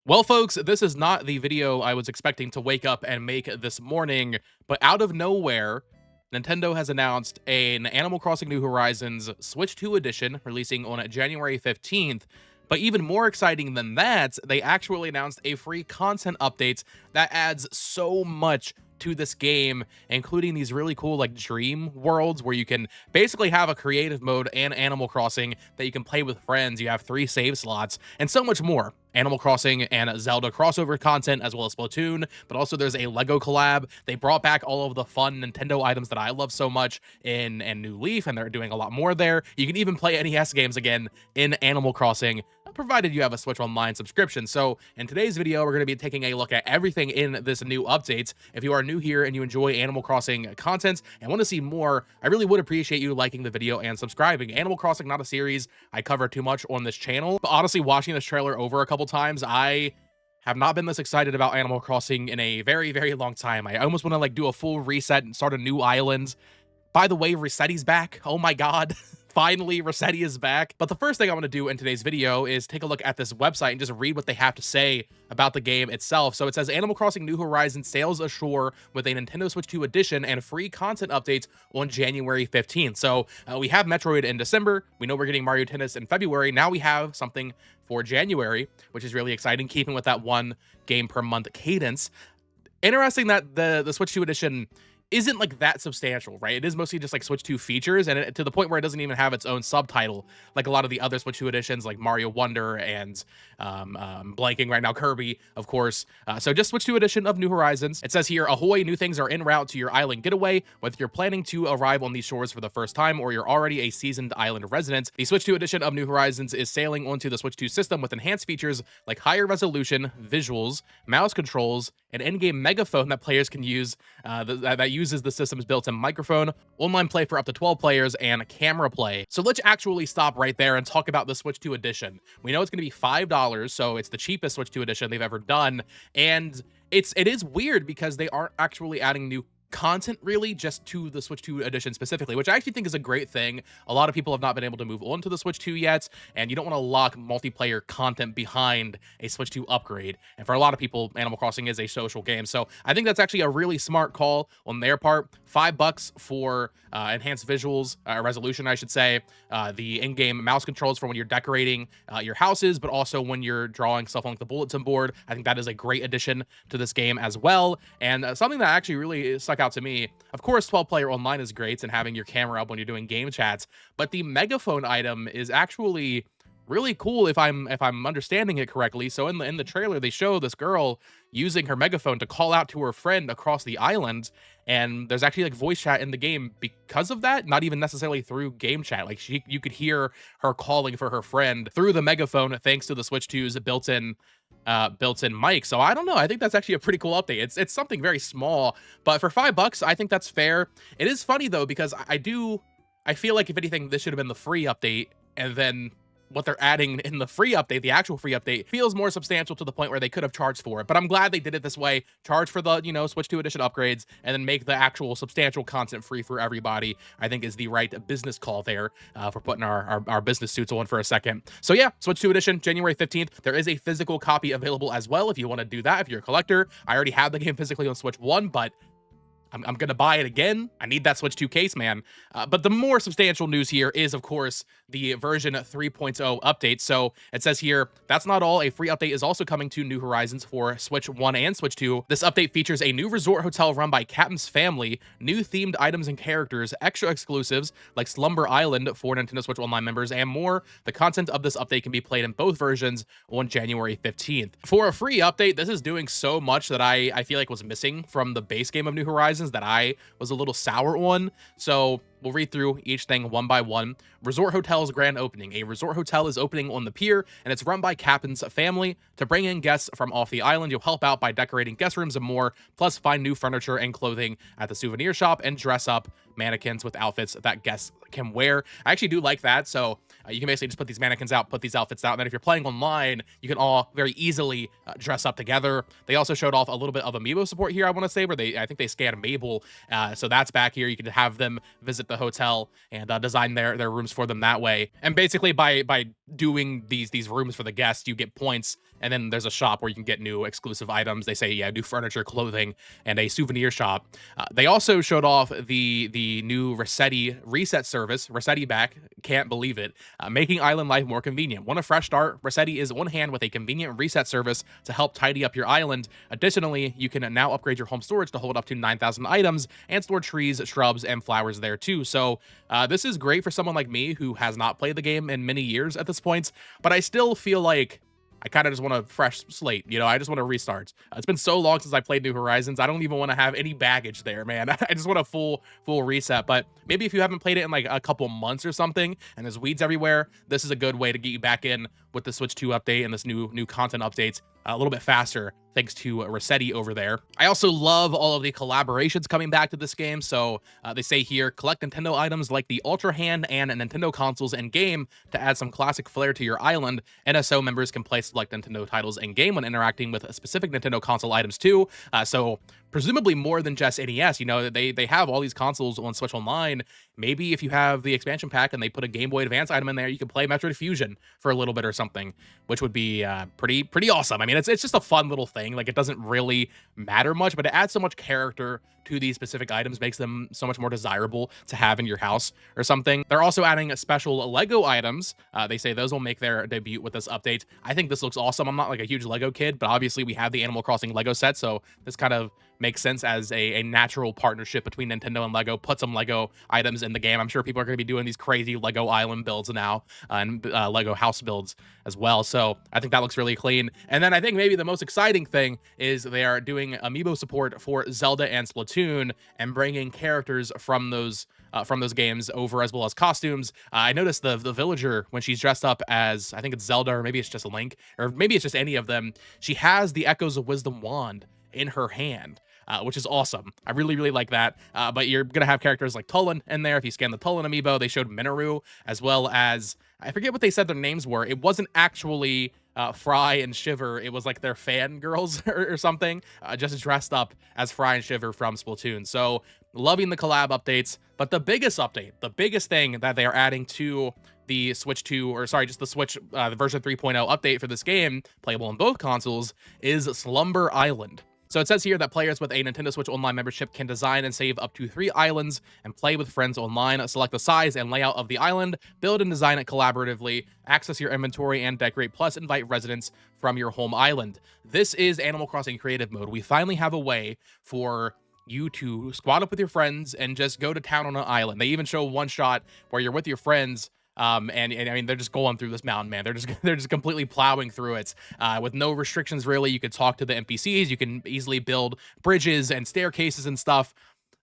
Well, folks, this is not the video I was expecting to wake up and make this morning, but out of nowhere, Nintendo has announced an Animal Crossing New Horizons Switch 2 edition releasing on January 15th. But even more exciting than that, they actually announced a free content update that adds so much to this game, including these really cool like dream worlds where you can basically have a creative mode and Animal Crossing that you can play with friends. You have 3 save slots and so much more. Animal Crossing and Zelda crossover content, as well as Splatoon, but also there's a Lego collab. They brought back all of the fun Nintendo items that I love so much in New Leaf, and they're doing a lot more there. You can even play NES games again in Animal Crossing, provided you have a Switch Online subscription. So in today's video, we're going to be taking a look at everything in this new update. If you are new here and you enjoy Animal Crossing content and want to see more, I really would appreciate you liking the video and subscribing. Animal Crossing, not a series I cover too much on this channel, but honestly, watching this trailer over a couple times, I have not been this excited about Animal Crossing in a very, very long time. I almost want to like do a full reset and start a new island. By the way, Resetti's back. Oh my god. Finally, Resetti is back. But the first thing I want to do in today's video is take a look at this website and just read what they have to say about the game itself. So it says Animal Crossing New Horizons sails ashore with a Nintendo Switch 2 edition and free content updates on January 15th. So we have Metroid in December. We know we're getting Mario Tennis in February. Now we have something for January, which is really exciting, keeping with that one game per month cadence. Interesting that the Switch 2 edition isn't like that substantial, right? It is mostly just like Switch 2 features, and to the point where it doesn't even have its own subtitle, like a lot of the other Switch 2 editions, like Mario Wonder and blanking right now, Kirby, of course. So just Switch 2 edition of New Horizons. It says here, ahoy, new things are en route to your island getaway. Whether you're planning to arrive on these shores for the first time or you're already a seasoned island resident, the Switch 2 edition of New Horizons is sailing onto the Switch 2 system with enhanced features like higher resolution, visuals, mouse controls, an in-game megaphone that players can use that uses the system's built-in microphone, online play for up to 12 players, and camera play. So let's actually stop right there and talk about the Switch 2 edition. We know it's going to be $5, so it's the cheapest Switch 2 edition they've ever done, and it is weird because they aren't actually adding new content really just to the Switch 2 edition specifically, which I actually think is a great thing. A lot of people have not been able to move on to the Switch 2 yet, and you don't want to lock multiplayer content behind a Switch 2 upgrade. And for a lot of people, Animal Crossing is a social game. So I think that's actually a really smart call on their part. $5 for enhanced visuals, resolution, I should say, the in-game mouse controls for when you're decorating your houses, but also when you're drawing stuff on like the bulletin board. I think that is a great addition to this game as well. And something that actually really stuck out to me, of course, 12-player online is great and having your camera up when you're doing game chats, but the megaphone item is actually really cool if I'm understanding it correctly. So in the trailer, they show this girl using her megaphone to call out to her friend across the island, and there's actually like voice chat in the game because of that, not even necessarily through game chat. Like you could hear her calling for her friend through the megaphone thanks to the Switch 2's built-in mic. So I don't know, I think that's actually a pretty cool update. It's something very small, but for $5 I think that's fair. It is funny though, because I feel like if anything this should have been the free update, and then what they're adding in the free update, the actual free update, feels more substantial to the point where they could have charged for it. But I'm glad they did it this way. Charge for the, Switch 2 edition upgrades, and then make the actual substantial content free for everybody, I think is the right business call there for putting our business suits on for a second. So yeah, Switch 2 edition, January 15th. There is a physical copy available as well if you want to do that, if you're a collector. I already have the game physically on Switch 1, but I'm going to buy it again. I need that Switch 2 case, man. But the more substantial news here is, of course, the version 3.0 update. So it says here, that's not all. A free update is also coming to New Horizons for Switch 1 and Switch 2. This update features a new resort hotel run by Captain's family, new themed items and characters, extra exclusives like Slumber Island for Nintendo Switch Online members, and more. The content of this update can be played in both versions on January 15th. For a free update, this is doing so much that I feel like was missing from the base game of New Horizons that I was a little sour on. So we'll read through each thing one by one. Resort Hotel's grand opening. A resort hotel is opening on the pier, and it's run by Captain's family. To bring in guests from off the island, you'll help out by decorating guest rooms and more, plus find new furniture and clothing at the souvenir shop and dress up mannequins with outfits that guests can wear. I actually do like that. So you can basically just put these mannequins out, put these outfits out, and then if you're playing online, you can all very easily dress up together. They also showed off a little bit of amiibo support here, I want to say, where I think they scanned Mabel. So that's back here. You can have them visit the hotel and design their rooms for them that way. And basically, by doing these rooms for the guests, you get points. And then there's a shop where you can get new exclusive items. They say, yeah, new furniture, clothing, and a souvenir shop. They also showed off the new Resetti reset service. Resetti back, can't believe it, making island life more convenient. Want a fresh start? Resetti is on hand with a convenient reset service to help tidy up your island. Additionally, you can now upgrade your home storage to hold up to 9,000 items and store trees, shrubs, and flowers there too. So this is great for someone like me who has not played the game in many years at this point, but I still feel like I kind of just want a fresh slate. You know, I just want to restart. It's been so long since I played New Horizons. I don't even want to have any baggage there, man. I just want a full reset. But maybe if you haven't played it in like a couple months or something and there's weeds everywhere, this is a good way to get you back in with the Switch 2 update and this new content updates a little bit faster, thanks to Resetti over there. I also love all of the collaborations coming back to this game. So they say here, collect Nintendo items like the Ultra Hand and Nintendo consoles in game to add some classic flair to your island. NSO members can play select Nintendo titles in game when interacting with specific Nintendo console items too. So presumably more than just NES. You know, they have all these consoles on Switch Online. Maybe if you have the expansion pack and they put a Game Boy Advance item in there, you can play Metroid Fusion for a little bit or something, which would be pretty awesome. I mean, it's just a fun little thing. Like, it doesn't really matter much, but it adds so much character to these specific items, makes them so much more desirable to have in your house or something. They're also adding special Lego items. They say those will make their debut with this update. I think this looks awesome. I'm not like a huge Lego kid, but obviously we have the Animal Crossing Lego set, so this kind of makes sense as a natural partnership between Nintendo and Lego. Put some Lego items in the game. I'm sure people are going to be doing these crazy Lego island builds now and Lego house builds as well. So I think that looks really clean. And then I think maybe the most exciting thing is they are doing amiibo support for Zelda and Splatoon and bringing characters from those games over, as well as costumes. I noticed the villager, when she's dressed up as, I think it's Zelda, or maybe it's just a Link, or maybe it's just any of them, she has the Echoes of Wisdom wand in her hand. Which is awesome. I really like that. But you're going to have characters like Tulin in there. If you scan the Tulin amiibo, they showed Minoru, as well as, I forget what they said their names were. It wasn't actually Fry and Shiver. It was like their fangirls or something, just dressed up as Fry and Shiver from Splatoon. So loving the collab updates. But the biggest update, the biggest thing that they are adding to the Switch 2, or sorry, just the Switch, the version 3.0 update for this game, playable on both consoles, is Slumber Island. So it says here that players with a Nintendo Switch Online membership can design and save up to 3 islands and play with friends online. Select the size and layout of the island, build and design it collaboratively, access your inventory and decorate, plus invite residents from your home island. This is Animal Crossing Creative Mode. We finally have a way for you to squad up with your friends and just go to town on an island. They even show one shot where you're with your friends, and I mean, they're just going through this mountain, man. They're just completely plowing through it with no restrictions, really. You could talk to the NPCs. You can easily build bridges and staircases and stuff.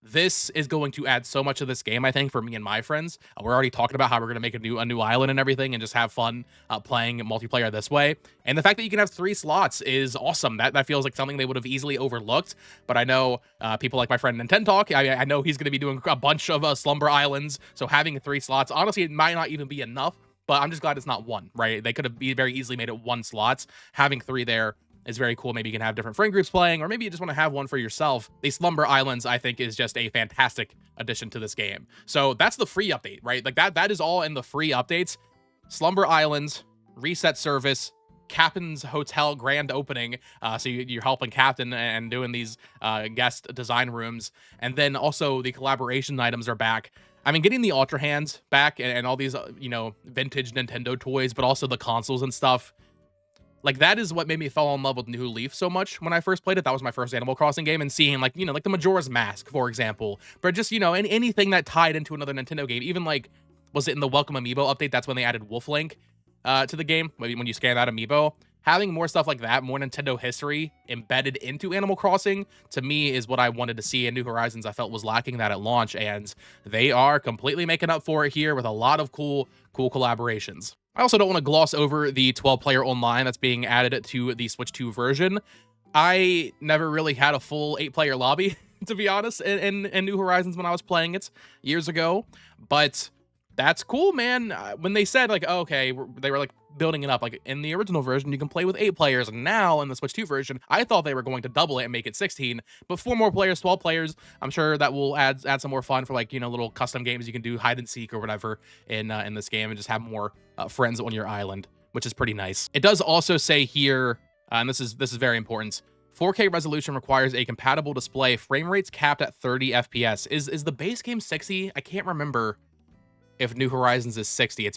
This is going to add so much to this game, I think, for me and my friends. We're already talking about how we're going to make a new island and everything and just have fun playing multiplayer this way. And the fact that you can have 3 slots is awesome. That feels like something they would have easily overlooked. But I know people like my friend Nintentalk, I know he's going to be doing a bunch of Slumber Islands. So having 3 slots, honestly, it might not even be enough. But I'm just glad it's not 1, right? They could have very easily made it 1 slot. Having 3 there is very cool. Maybe you can have different friend groups playing, or maybe you just want to have one for yourself. The Slumber Islands, I think, is just a fantastic addition to this game. So that's the free update, right? Like that is all in the free updates. Slumber Islands, reset service, Captain's Hotel grand opening. So you're helping Captain and doing these guest design rooms. And then also the collaboration items are back. I mean, getting the Ultra Hands back and all these, vintage Nintendo toys, but also the consoles and stuff. Like, that is what made me fall in love with New Leaf so much when I first played it. That was my first Animal Crossing game, and seeing, like the Majora's Mask, for example. But just, anything that tied into another Nintendo game. Even, like, was it in the Welcome Amiibo update? That's when they added Wolf Link to the game, when you scan that amiibo. Having more stuff like that, more Nintendo history embedded into Animal Crossing, to me, is what I wanted to see in New Horizons. I felt was lacking that at launch, and they are completely making up for it here with a lot of cool collaborations. I also don't want to gloss over the 12-player online that's being added to the Switch 2 version. I never really had a full 8-player lobby, to be honest, in New Horizons when I was playing it years ago. But that's cool, man. When they said, like, oh, okay, they were like building it up. Like in the original version, you can play with 8 players. Now in the Switch 2 version, I thought they were going to double it and make it 16, but 4 more players, 12 players. I'm sure that will add some more fun for, like, you know, little custom games you can do, hide and seek or whatever in this game, and just have more friends on your island, which is pretty nice. It does also say here, and this is very important, 4K resolution requires a compatible display. Frame rates capped at 30 FPS. Is the base game 60? I can't remember if New Horizons is 60.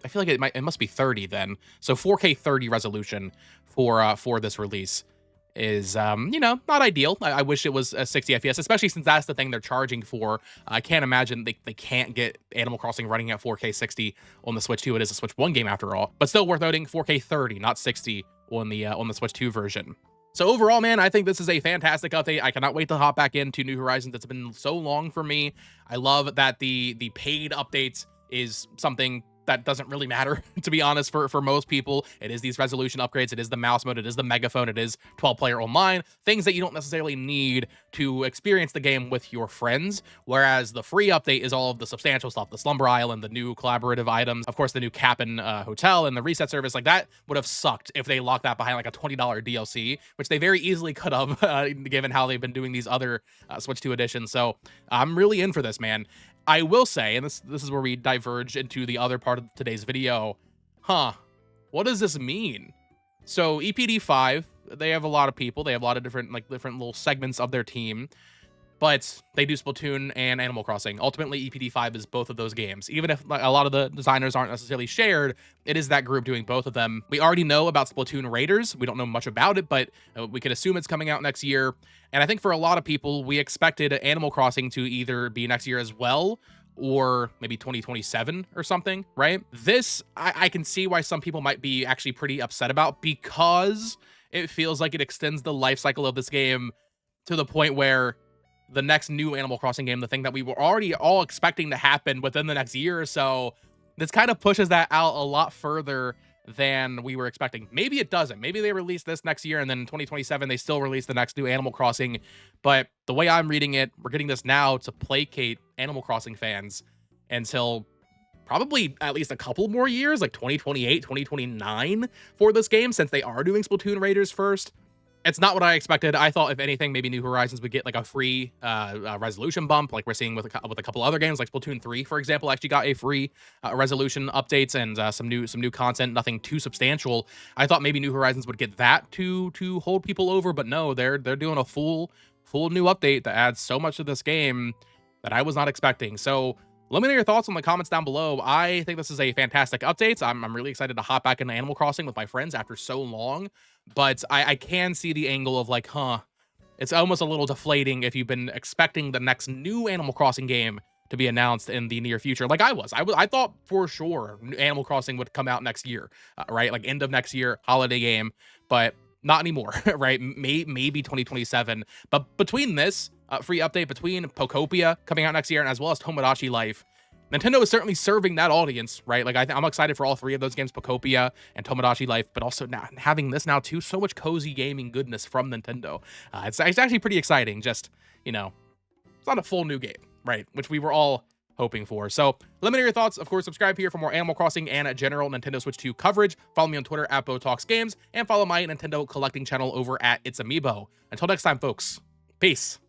I feel like it must be 30 then. So 4K 30 resolution for this release is you know, not ideal. I wish it was a 60 FPS, especially since that's the thing they're charging for. I can't imagine they can't get Animal Crossing running at 4K 60 on the Switch 2. It is a Switch 1 game after all, but still worth noting, 4K 30, not 60 on the Switch 2 version. So overall, man, I think this is a fantastic update. I cannot wait to hop back into New Horizons. It's been so long for me. I love that the paid updates is something that doesn't really matter, to be honest, for most people. It is these resolution upgrades, it is the mouse mode, it is the megaphone, it is 12-player online, things that you don't necessarily need to experience the game with your friends, whereas the free update is all of the substantial stuff, the Slumber Island, the new collaborative items, of course, the new Cap'n Hotel, and the reset service. Like, that would have sucked if they locked that behind, like, a $20 DLC, which they very easily could have, given how they've been doing these other Switch 2 editions. So I'm really in for this, man. I will say, and this is where we diverge into the other part of today's video, what does this mean? So EPD5, they have a lot of people, they have a lot of different little segments of their team, but they do Splatoon and Animal Crossing. Ultimately, EPD5 is both of those games. Even if a lot of the designers aren't necessarily shared, it is that group doing both of them. We already know about Splatoon Raiders. We don't know much about it, but we could assume it's coming out next year. And I think for a lot of people, we expected Animal Crossing to either be next year as well, or maybe 2027 or something, right? This, I can see why some people might be actually pretty upset about, because it feels like it extends the life cycle of this game to the point where the next new Animal Crossing game, the thing that we were already all expecting to happen within the next year or so, this kind of pushes that out a lot further than we were expecting. Maybe it doesn't. Maybe they release this next year and then in 2027 they still release the next new Animal Crossing. But the way I'm reading it, we're getting this now to placate Animal Crossing fans until probably at least a couple more years, like 2028, 2029 for this game, since they are doing Splatoon Raiders first. It's not what I expected. I thought, if anything, maybe New Horizons would get like a free resolution bump, like we're seeing with a couple other games, like Splatoon 3, for example, actually got a free resolution updates and some new content, nothing too substantial. I thought maybe New Horizons would get that to hold people over, but no, they're doing a full new update that adds so much to this game that I was not expecting. So let me know your thoughts in the comments down below. I think this is a fantastic update. I'm really excited to hop back into Animal Crossing with my friends after so long, but I can see the angle of like, it's almost a little deflating if you've been expecting the next new Animal Crossing game to be announced in the near future. Like I thought for sure Animal Crossing would come out next year, right? Like end of next year, holiday game, but not anymore, right? Maybe 2027. But between this free update, between Pokopia coming out next year, and as well as Tomodachi Life, Nintendo is certainly serving that audience, right? Like I'm excited for all 3 of those games, Pokopia and Tomodachi Life, but also now having this now too, so much cozy gaming goodness from Nintendo. It's actually pretty exciting. Just, you know, it's not a full new game, right? Which we were all hoping for. So let me know your thoughts. Of course, subscribe here for more Animal Crossing and general Nintendo Switch 2 coverage. Follow me on Twitter at BoTalksGames, and follow my Nintendo collecting channel over at It's Amiibo. Until next time, folks, peace.